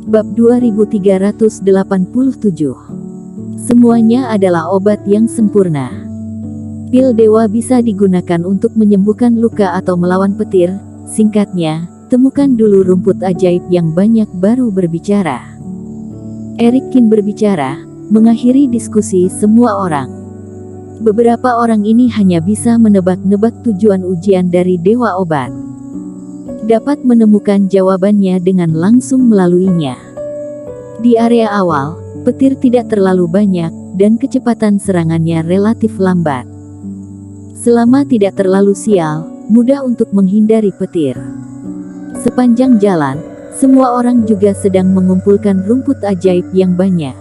Bab 2387. Semuanya adalah obat yang sempurna. Pil dewa bisa digunakan untuk menyembuhkan luka atau melawan petir. Singkatnya, temukan dulu rumput ajaib yang banyak baru berbicara. Eric Kin berbicara, mengakhiri diskusi semua orang. Beberapa orang ini hanya bisa menebak-nebak tujuan ujian dari dewa obat. Dapat menemukan jawabannya dengan langsung melaluinya. Di area awal, petir tidak terlalu banyak, dan kecepatan serangannya relatif lambat. Selama tidak terlalu sial, mudah untuk menghindari petir. Sepanjang jalan, semua orang juga sedang mengumpulkan rumput ajaib yang banyak.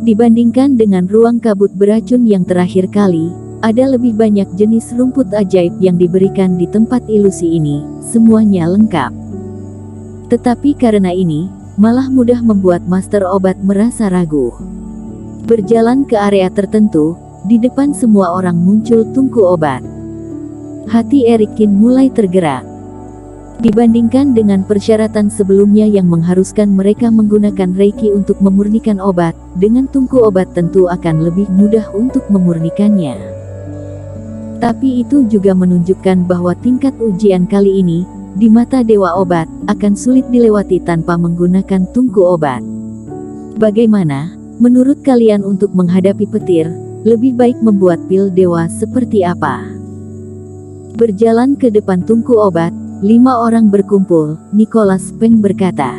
Dibandingkan dengan ruang kabut beracun yang terakhir kali, ada lebih banyak jenis rumput ajaib yang diberikan di tempat ilusi ini, semuanya lengkap. Tetapi karena ini, malah mudah membuat master obat merasa ragu. Berjalan ke area tertentu, di depan semua orang muncul tungku obat. Hati Eric Kin mulai tergerak. Dibandingkan dengan persyaratan sebelumnya yang mengharuskan mereka menggunakan Reiki untuk memurnikan obat, dengan tungku obat tentu akan lebih mudah untuk memurnikannya. Tapi itu juga menunjukkan bahwa tingkat ujian kali ini, di mata dewa obat, akan sulit dilewati tanpa menggunakan tungku obat. Bagaimana, menurut kalian untuk menghadapi petir, lebih baik membuat pil dewa seperti apa? Berjalan ke depan tungku obat, 5 orang berkumpul, Nicholas Peng berkata.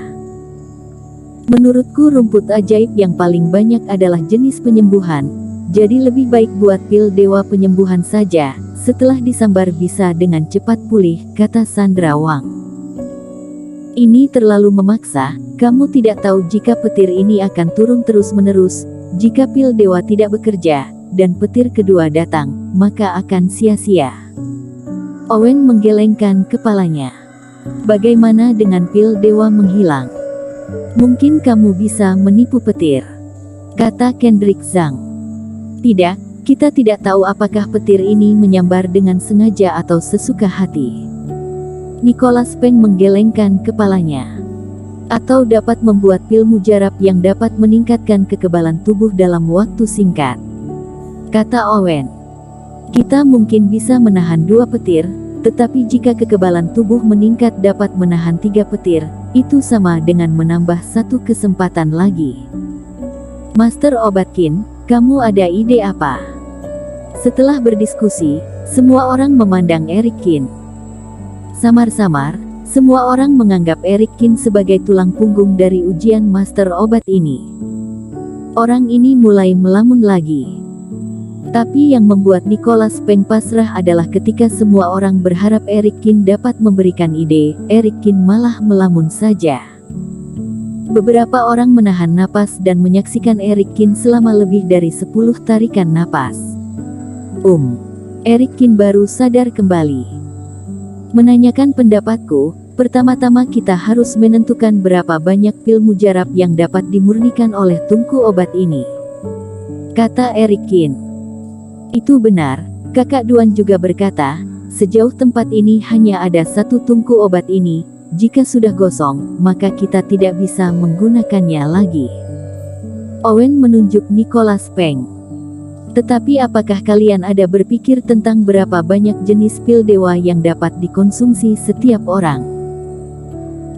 Menurutku rumput ajaib yang paling banyak adalah jenis penyembuhan. Jadi lebih baik buat pil dewa penyembuhan saja, setelah disambar bisa dengan cepat pulih, kata Sandra Wang. Ini terlalu memaksa, kamu tidak tahu jika petir ini akan turun terus-menerus, jika pil dewa tidak bekerja, dan petir kedua datang, maka akan sia-sia. Owen menggelengkan kepalanya. Bagaimana dengan pil dewa menghilang? Mungkin kamu bisa menipu petir, kata Kendrick Zhang. Tidak, kita tidak tahu apakah petir ini menyambar dengan sengaja atau sesuka hati. Nicholas Peng menggelengkan kepalanya. Atau dapat membuat pil mujarab yang dapat meningkatkan kekebalan tubuh dalam waktu singkat, kata Owen. Kita mungkin bisa menahan 2 petir, tetapi jika kekebalan tubuh meningkat dapat menahan 3 petir, itu sama dengan menambah 1 kesempatan lagi. Master Obat Kin, kamu ada ide apa? Setelah berdiskusi, semua orang memandang Eric Kin. Samar-samar, semua orang menganggap Eric Kin sebagai tulang punggung dari ujian master obat ini. Orang ini mulai melamun lagi. Tapi yang membuat Nicholas Peng pasrah adalah ketika semua orang berharap Eric Kin dapat memberikan ide, Eric Kin malah melamun saja. Beberapa orang menahan napas dan menyaksikan Eric Kin selama lebih dari 10 tarikan napas. Eric Kin baru sadar kembali. Menanyakan pendapatku, pertama-tama kita harus menentukan berapa banyak pil mujarab yang dapat dimurnikan oleh tungku obat ini, kata Eric Kin. Itu benar, Kakak Duan juga berkata, sejauh tempat ini hanya ada 1 tungku obat ini. Jika sudah gosong, maka kita tidak bisa menggunakannya lagi. Owen menunjuk Nicholas Peng. Tetapi apakah kalian ada berpikir tentang berapa banyak jenis pil dewa yang dapat dikonsumsi setiap orang?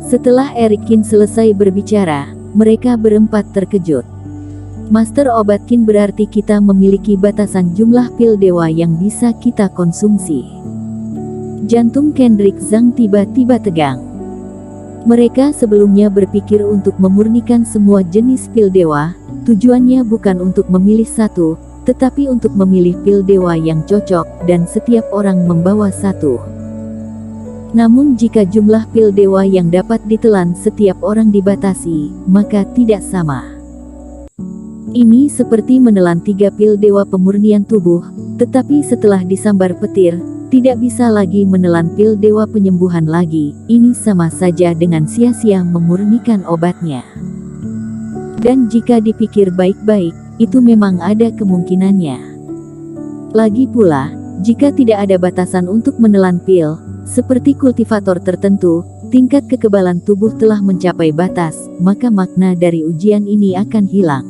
Setelah Eric Kin selesai berbicara, mereka berempat terkejut. Master Obat Kin, berarti kita memiliki batasan jumlah pil dewa yang bisa kita konsumsi. Jantung Kendrick Zhang tiba-tiba tegang. Mereka sebelumnya berpikir untuk memurnikan semua jenis pil dewa, tujuannya bukan untuk memilih 1, tetapi untuk memilih pil dewa yang cocok, dan setiap orang membawa 1. Namun jika jumlah pil dewa yang dapat ditelan setiap orang dibatasi, maka tidak sama. Ini seperti menelan 3 pil dewa pemurnian tubuh, tetapi setelah disambar petir, tidak bisa lagi menelan pil dewa penyembuhan lagi. Ini sama saja dengan sia-sia memurnikan obatnya. Dan jika dipikir baik-baik, itu memang ada kemungkinannya. Lagi pula, jika tidak ada batasan untuk menelan pil, seperti kultivator tertentu, tingkat kekebalan tubuh telah mencapai batas, maka makna dari ujian ini akan hilang.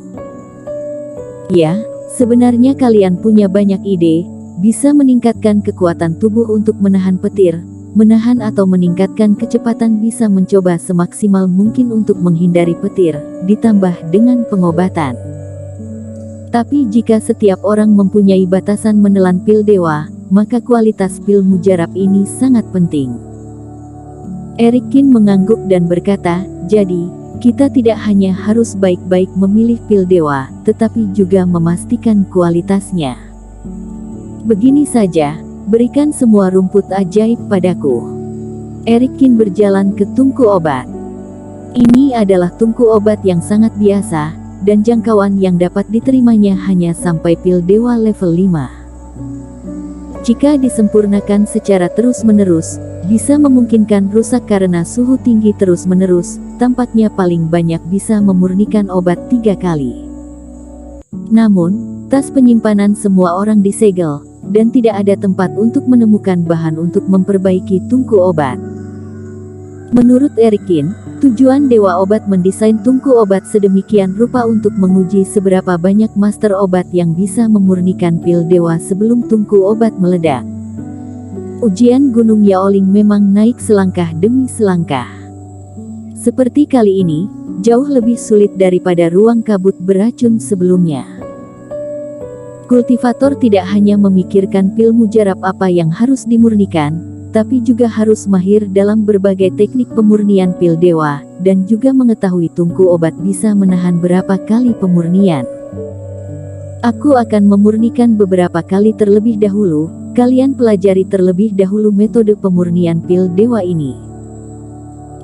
Ya, sebenarnya kalian punya banyak ide, bisa meningkatkan kekuatan tubuh untuk menahan petir, menahan atau meningkatkan kecepatan, bisa mencoba semaksimal mungkin untuk menghindari petir, ditambah dengan pengobatan. Tapi jika setiap orang mempunyai batasan menelan pil dewa, maka kualitas pil mujarab ini sangat penting. Erikin mengangguk dan berkata, jadi, kita tidak hanya harus baik-baik memilih pil dewa, tetapi juga memastikan kualitasnya. Begini saja, berikan semua rumput ajaib padaku. Erikin berjalan ke tungku obat. Ini adalah tungku obat yang sangat biasa, dan jangkauan yang dapat diterimanya hanya sampai pil dewa level 5. Jika disempurnakan secara terus-menerus, bisa memungkinkan rusak karena suhu tinggi terus-menerus, tampaknya paling banyak bisa memurnikan obat 3 kali. Namun, tas penyimpanan semua orang disegel, dan tidak ada tempat untuk menemukan bahan untuk memperbaiki tungku obat. Menurut Erikin, tujuan Dewa Obat mendesain tungku obat sedemikian rupa untuk menguji seberapa banyak master obat yang bisa memurnikan pil dewa sebelum tungku obat meledak. Ujian Gunung Yaoling memang naik selangkah demi selangkah. Seperti kali ini, jauh lebih sulit daripada ruang kabut beracun sebelumnya. Kultivator tidak hanya memikirkan pil mujarab apa yang harus dimurnikan, tapi juga harus mahir dalam berbagai teknik pemurnian pil dewa, dan juga mengetahui tungku obat bisa menahan berapa kali pemurnian. Aku akan memurnikan beberapa kali terlebih dahulu, kalian pelajari terlebih dahulu metode pemurnian pil dewa ini.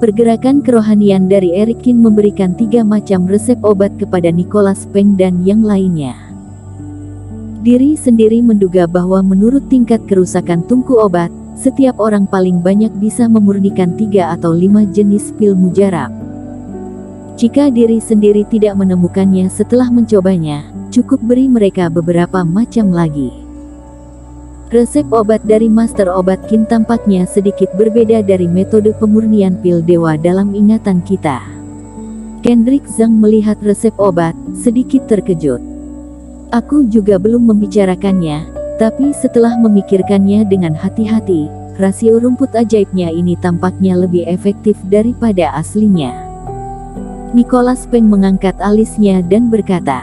Pergerakan kerohanian dari Erikin memberikan 3 macam resep obat kepada Nicholas Peng dan yang lainnya. Diri sendiri menduga bahwa menurut tingkat kerusakan tungku obat, setiap orang paling banyak bisa memurnikan 3 atau 5 jenis pil mujarab. Jika diri sendiri tidak menemukannya setelah mencobanya, cukup beri mereka beberapa macam lagi. Resep obat dari Master Obat Qin tampaknya sedikit berbeda dari metode pemurnian pil dewa dalam ingatan kita. Kendrick Zhang melihat resep obat, sedikit terkejut. Aku juga belum membicarakannya, tapi setelah memikirkannya dengan hati-hati, rasio rumput ajaibnya ini tampaknya lebih efektif daripada aslinya. Nicholas Peng mengangkat alisnya dan berkata.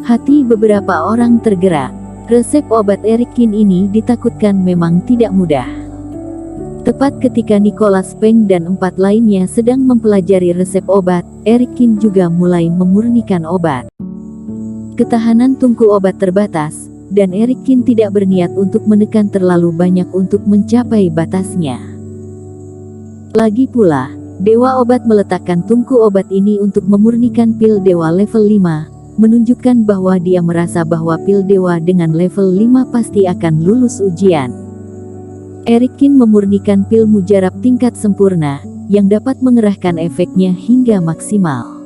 Hati beberapa orang tergerak. Resep obat Erikin ini ditakutkan memang tidak mudah. Tepat ketika Nicholas Peng dan 4 lainnya sedang mempelajari resep obat, Erikin juga mulai memurnikan obat. Ketahanan tungku obat terbatas, dan Erikin tidak berniat untuk menekan terlalu banyak untuk mencapai batasnya. Lagi pula, Dewa Obat meletakkan tungku obat ini untuk memurnikan pil dewa level 5, menunjukkan bahwa dia merasa bahwa pil dewa dengan level 5 pasti akan lulus ujian. Erikin memurnikan pil mujarab tingkat sempurna, yang dapat mengerahkan efeknya hingga maksimal.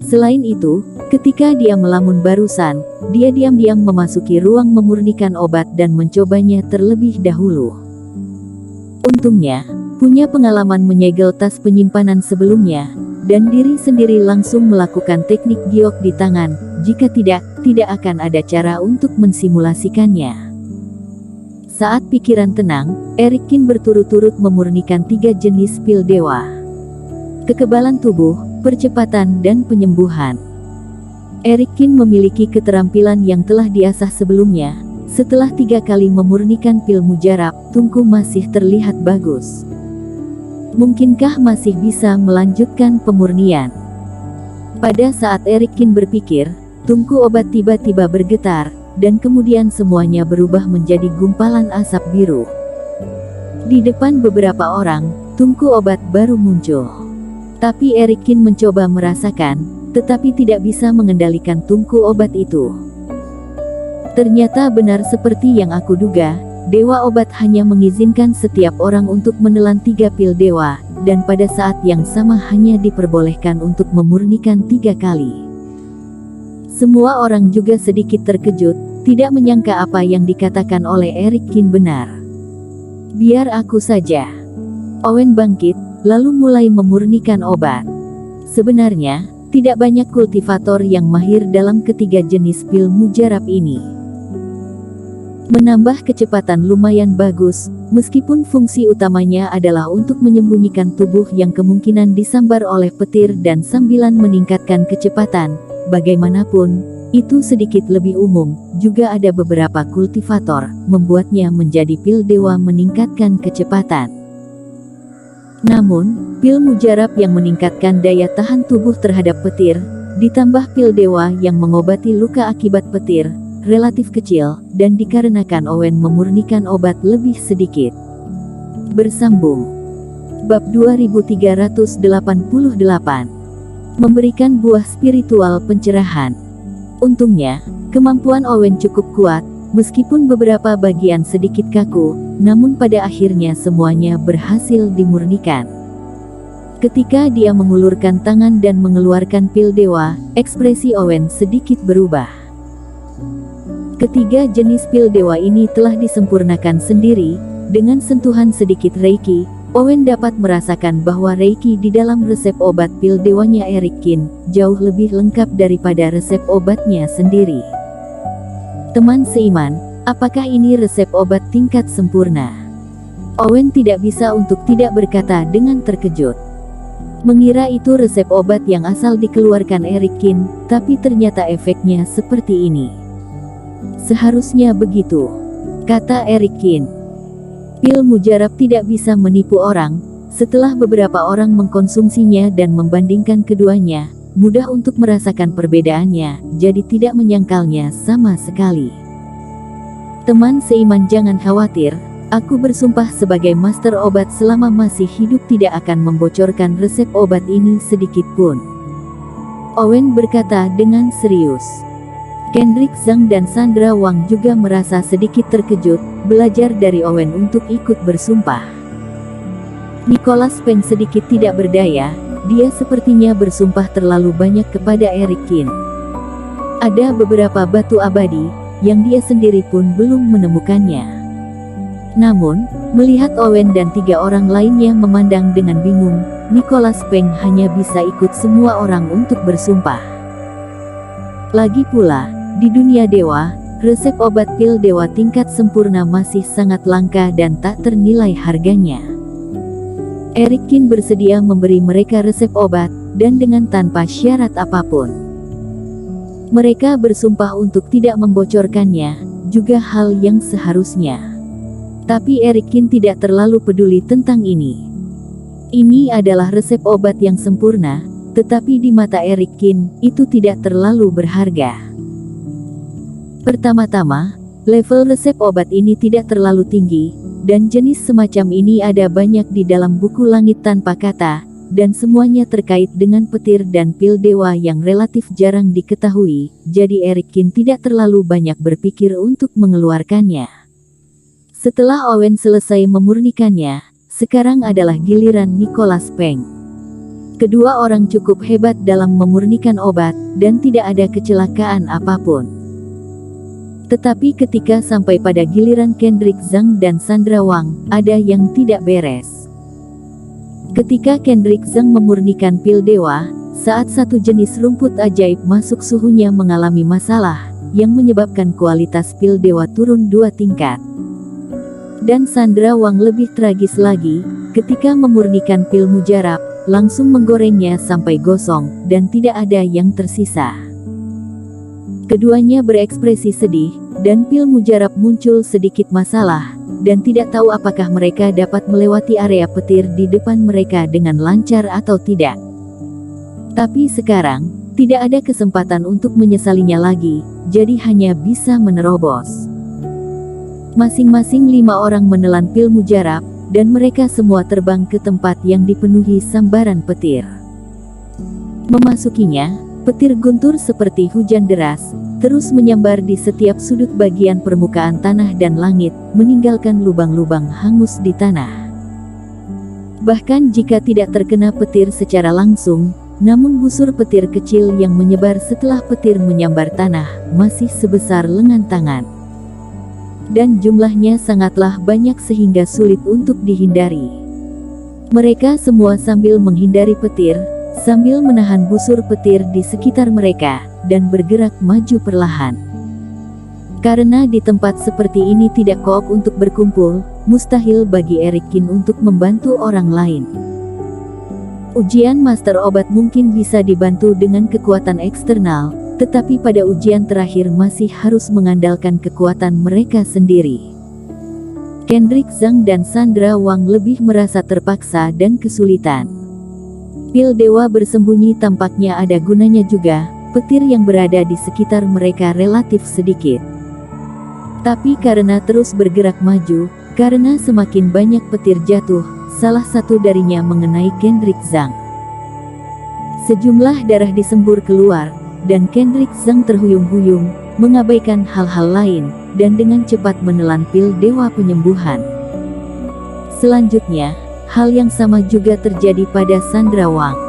Selain itu, ketika dia melamun barusan, dia diam-diam memasuki ruang memurnikan obat dan mencobanya terlebih dahulu. Untungnya, punya pengalaman menyegel tas penyimpanan sebelumnya, dan diri sendiri langsung melakukan teknik giok di tangan, jika tidak akan ada cara untuk mensimulasikannya. Saat pikiran tenang, Erikin berturut-turut memurnikan 3 jenis pil dewa. Kekebalan tubuh, percepatan dan penyembuhan. Erikin memiliki keterampilan yang telah diasah sebelumnya. Setelah 3 kali memurnikan pil mujarab, tungku masih terlihat bagus. Mungkinkah masih bisa melanjutkan pemurnian? Pada saat Erikin berpikir, tungku obat tiba-tiba bergetar, dan kemudian semuanya berubah menjadi gumpalan asap biru. Di depan beberapa orang, tungku obat baru muncul. Tapi Erikin mencoba merasakan, tetapi tidak bisa mengendalikan tungku obat itu. Ternyata benar seperti yang aku duga, Dewa Obat hanya mengizinkan setiap orang untuk menelan 3 pil dewa, dan pada saat yang sama hanya diperbolehkan untuk memurnikan 3 kali. Semua orang juga sedikit terkejut, tidak menyangka apa yang dikatakan oleh Erikin benar. Biar aku saja. Owen bangkit, lalu mulai memurnikan obat. Sebenarnya, tidak banyak kultivator yang mahir dalam ketiga jenis pil mujarab ini. Menambah kecepatan lumayan bagus, meskipun fungsi utamanya adalah untuk menyembunyikan tubuh yang kemungkinan disambar oleh petir dan sambilan meningkatkan kecepatan. Bagaimanapun, itu sedikit lebih umum, juga ada beberapa kultivator, membuatnya menjadi pil dewa meningkatkan kecepatan. Namun, pil mujarab yang meningkatkan daya tahan tubuh terhadap petir, ditambah pil dewa yang mengobati luka akibat petir, relatif kecil, dan dikarenakan Owen memurnikan obat lebih sedikit. Bersambung. Bab 2388. Memberikan buah spiritual pencerahan. Untungnya, kemampuan Owen cukup kuat, meskipun beberapa bagian sedikit kaku, namun pada akhirnya semuanya berhasil dimurnikan. Ketika dia mengulurkan tangan dan mengeluarkan pil dewa, ekspresi Owen sedikit berubah. Ketiga jenis pil dewa ini telah disempurnakan sendiri, dengan sentuhan sedikit Reiki. Owen dapat merasakan bahwa Reiki di dalam resep obat pil dewanya Eric Kin jauh lebih lengkap daripada resep obatnya sendiri. Teman seiman, apakah ini resep obat tingkat sempurna? Owen tidak bisa untuk tidak berkata dengan terkejut. Mengira itu resep obat yang asal dikeluarkan Eric Kin, tapi ternyata efeknya seperti ini. Seharusnya begitu, kata Eric Kin. Pil mujarab tidak bisa menipu orang. Setelah beberapa orang mengkonsumsinya dan membandingkan keduanya, mudah untuk merasakan perbedaannya, jadi tidak menyangkalnya sama sekali. Teman seiman, jangan khawatir, aku bersumpah sebagai master obat selama masih hidup tidak akan membocorkan resep obat ini sedikit pun. Owen berkata dengan serius. Kendrick Zhang dan Sandra Wang juga merasa sedikit terkejut, belajar dari Owen untuk ikut bersumpah. Nicholas Peng sedikit tidak berdaya, dia sepertinya bersumpah terlalu banyak kepada Eric Kin. Ada beberapa batu abadi, yang dia sendiri pun belum menemukannya. Namun, melihat Owen dan 3 orang lainnya memandang dengan bingung, Nicholas Peng hanya bisa ikut semua orang untuk bersumpah. Lagi pula, di dunia dewa, resep obat pil dewa tingkat sempurna masih sangat langka dan tak ternilai harganya. Eric Kin bersedia memberi mereka resep obat, dan dengan tanpa syarat apapun. Mereka bersumpah untuk tidak membocorkannya, juga hal yang seharusnya. Tapi Eric Kin tidak terlalu peduli tentang ini. Ini adalah resep obat yang sempurna, tetapi di mata Eric Kin, itu tidak terlalu berharga. Pertama-tama, level resep obat ini tidak terlalu tinggi, dan jenis semacam ini ada banyak di dalam buku Langit Tanpa Kata, dan semuanya terkait dengan petir dan pil dewa yang relatif jarang diketahui, jadi Eric Kin tidak terlalu banyak berpikir untuk mengeluarkannya. Setelah Owen selesai memurnikannya, sekarang adalah giliran Nicholas Peng. Kedua orang cukup hebat dalam memurnikan obat, dan tidak ada kecelakaan apapun. Tetapi ketika sampai pada giliran Kendrick Zhang dan Sandra Wang, ada yang tidak beres. Ketika Kendrick Zhang memurnikan pil dewa, saat satu jenis rumput ajaib masuk suhunya mengalami masalah, yang menyebabkan kualitas pil dewa turun 2 tingkat. Dan Sandra Wang lebih tragis lagi, ketika memurnikan pil mujarab, langsung menggorengnya sampai gosong, dan tidak ada yang tersisa. Keduanya berekspresi sedih, dan pil mujarab muncul sedikit masalah, dan tidak tahu apakah mereka dapat melewati area petir di depan mereka dengan lancar atau tidak. Tapi sekarang, tidak ada kesempatan untuk menyesalinya lagi, jadi hanya bisa menerobos. Masing-masing 5 orang menelan pil mujarab, dan mereka semua terbang ke tempat yang dipenuhi sambaran petir. Memasukinya, petir guntur seperti hujan deras, terus menyambar di setiap sudut bagian permukaan tanah dan langit, meninggalkan lubang-lubang hangus di tanah. Bahkan jika tidak terkena petir secara langsung, namun busur petir kecil yang menyebar setelah petir menyambar tanah, masih sebesar lengan tangan. Dan jumlahnya sangatlah banyak sehingga sulit untuk dihindari. Mereka semua sambil menghindari petir, sambil menahan busur petir di sekitar mereka, dan bergerak maju perlahan. Karena di tempat seperti ini tidak koop untuk berkumpul, mustahil bagi Erikin untuk membantu orang lain. Ujian Master Obat mungkin bisa dibantu dengan kekuatan eksternal, tetapi pada ujian terakhir masih harus mengandalkan kekuatan mereka sendiri. Kendrick Zhang dan Sandra Wang lebih merasa terpaksa dan kesulitan. Pil Dewa bersembunyi tampaknya ada gunanya juga, petir yang berada di sekitar mereka relatif sedikit. Tapi karena terus bergerak maju, karena semakin banyak petir jatuh, salah satu darinya mengenai Kendrick Zhang. Sejumlah darah disembur keluar, dan Kendrick Zhang terhuyung-huyung, mengabaikan hal-hal lain, dan dengan cepat menelan pil Dewa Penyembuhan. Selanjutnya, hal yang sama juga terjadi pada Sandra Wang.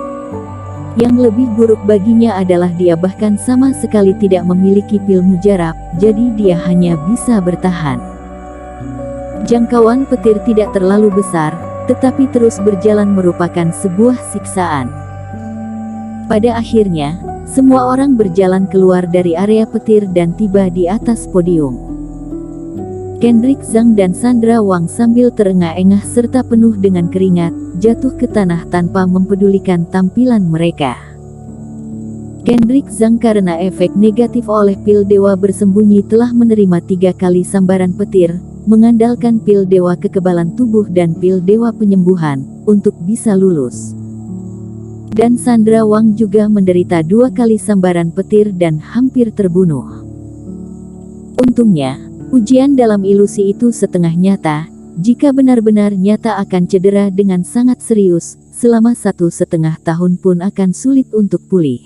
Yang lebih buruk baginya adalah dia bahkan sama sekali tidak memiliki pil mujarab, jadi dia hanya bisa bertahan. Jangkauan petir tidak terlalu besar, tetapi terus berjalan merupakan sebuah siksaan. Pada akhirnya, semua orang berjalan keluar dari area petir dan tiba di atas podium. Kendrick Zhang dan Sandra Wang sambil terengah-engah serta penuh dengan keringat, jatuh ke tanah tanpa mempedulikan tampilan mereka. Kendrick Zhang karena efek negatif oleh pil Dewa Bersembunyi telah menerima 3 kali sambaran petir, mengandalkan pil Dewa Kekebalan Tubuh dan pil Dewa Penyembuhan, untuk bisa lulus. Dan Sandra Wang juga menderita 2 kali sambaran petir dan hampir terbunuh. Untungnya, ujian dalam ilusi itu setengah nyata, jika benar-benar nyata akan cedera dengan sangat serius, selama 1,5 tahun pun akan sulit untuk pulih.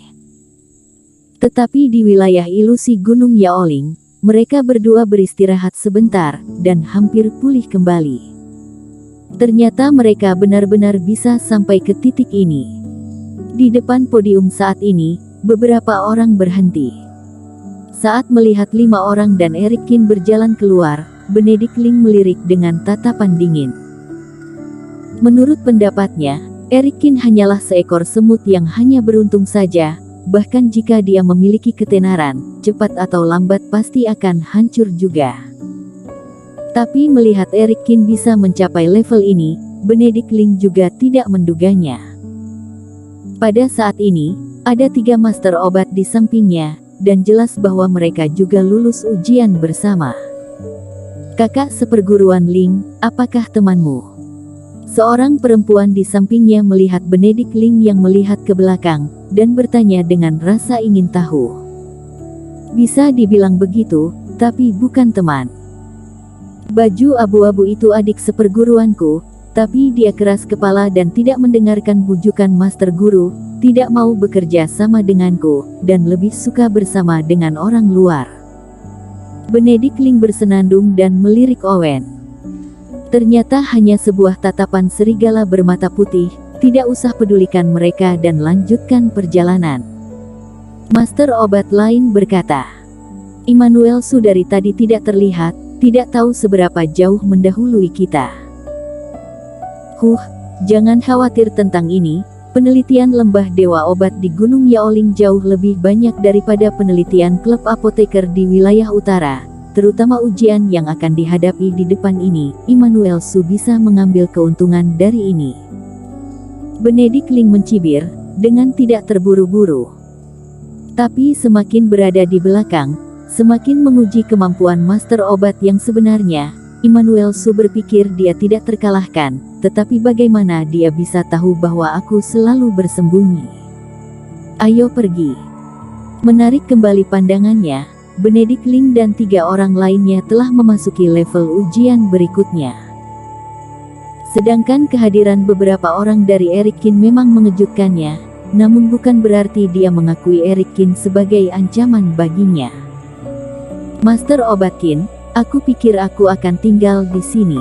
Tetapi di wilayah ilusi Gunung Yaoling, mereka berdua beristirahat sebentar, dan hampir pulih kembali. Ternyata mereka benar-benar bisa sampai ke titik ini. Di depan podium saat ini, beberapa orang berhenti. Saat melihat 5 orang dan Erikin berjalan keluar, Benedict Ling melirik dengan tatapan dingin. Menurut pendapatnya, Erikin hanyalah seekor semut yang hanya beruntung saja, bahkan jika dia memiliki ketenaran, cepat atau lambat pasti akan hancur juga. Tapi melihat Erikin bisa mencapai level ini, Benedict Ling juga tidak menduganya. Pada saat ini, ada 3 master obat di sampingnya, dan jelas bahwa mereka juga lulus ujian bersama. Kakak seperguruan Ling, apakah temanmu? Seorang perempuan di sampingnya melihat Benedict Ling yang melihat ke belakang, dan bertanya dengan rasa ingin tahu. Bisa dibilang begitu, tapi bukan teman. Baju abu-abu itu adik seperguruanku, tapi dia keras kepala dan tidak mendengarkan bujukan master guru, tidak mau bekerja sama denganku, dan lebih suka bersama dengan orang luar. Benedict Ling bersenandung dan melirik Owen. Ternyata hanya sebuah tatapan serigala bermata putih, tidak usah pedulikan mereka dan lanjutkan perjalanan. Master obat lain berkata, Immanuel Su dari tadi tidak terlihat, tidak tahu seberapa jauh mendahului kita. Jangan khawatir tentang ini, penelitian lembah Dewa Obat di Gunung Yaoling jauh lebih banyak daripada penelitian klub apoteker di wilayah utara, terutama ujian yang akan dihadapi di depan ini. Immanuel Su bisa mengambil keuntungan dari ini. Benedict Ling mencibir, dengan tidak terburu-buru. Tapi semakin berada di belakang, semakin menguji kemampuan master obat yang sebenarnya. Immanuel Su berpikir dia tidak terkalahkan, tetapi bagaimana dia bisa tahu bahwa aku selalu bersembunyi? Ayo pergi. Menarik kembali pandangannya, Benedict Ling dan 3 orang lainnya telah memasuki level ujian berikutnya. Sedangkan kehadiran beberapa orang dari Erikin memang mengejutkannya, namun bukan berarti dia mengakui Erikin sebagai ancaman baginya. Master Obatkin, aku pikir aku akan tinggal di sini.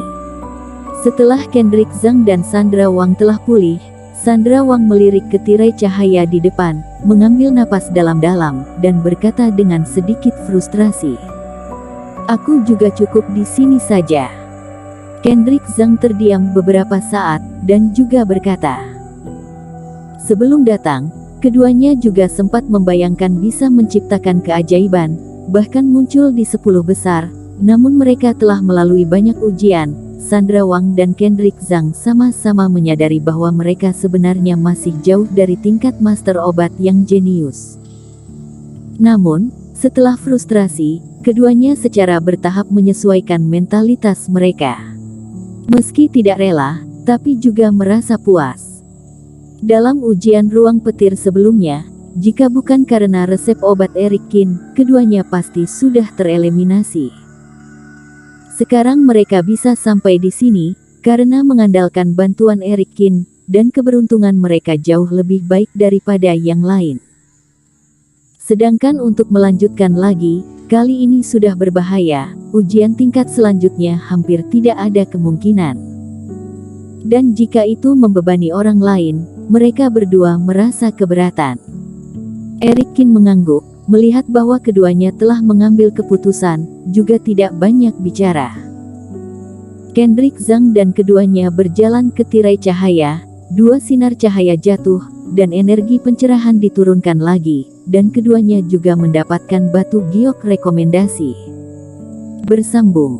Setelah Kendrick Zhang dan Sandra Wang telah pulih, Sandra Wang melirik ke tirai cahaya di depan, mengambil napas dalam-dalam, dan berkata dengan sedikit frustrasi. Aku juga cukup di sini saja. Kendrick Zhang terdiam beberapa saat, dan juga berkata, sebelum datang, keduanya juga sempat membayangkan bisa menciptakan keajaiban, bahkan muncul di 10 besar, namun mereka telah melalui banyak ujian. Sandra Wang dan Kendrick Zhang sama-sama menyadari bahwa mereka sebenarnya masih jauh dari tingkat master obat yang jenius. Namun, setelah frustrasi, keduanya secara bertahap menyesuaikan mentalitas mereka. Meski tidak rela, tapi juga merasa puas. Dalam ujian ruang petir sebelumnya, jika bukan karena resep obat Eric Kin, keduanya pasti sudah tereliminasi. Sekarang mereka bisa sampai di sini, karena mengandalkan bantuan Eric Kin, dan keberuntungan mereka jauh lebih baik daripada yang lain. Sedangkan untuk melanjutkan lagi, kali ini sudah berbahaya, ujian tingkat selanjutnya hampir tidak ada kemungkinan. Dan jika itu membebani orang lain, mereka berdua merasa keberatan. Eric Kin mengangguk, melihat bahwa keduanya telah mengambil keputusan, juga tidak banyak bicara. Kendrick Zhang dan keduanya berjalan ke tirai cahaya, 2 sinar cahaya jatuh, dan energi pencerahan diturunkan lagi, dan keduanya juga mendapatkan batu giok rekomendasi. Bersambung.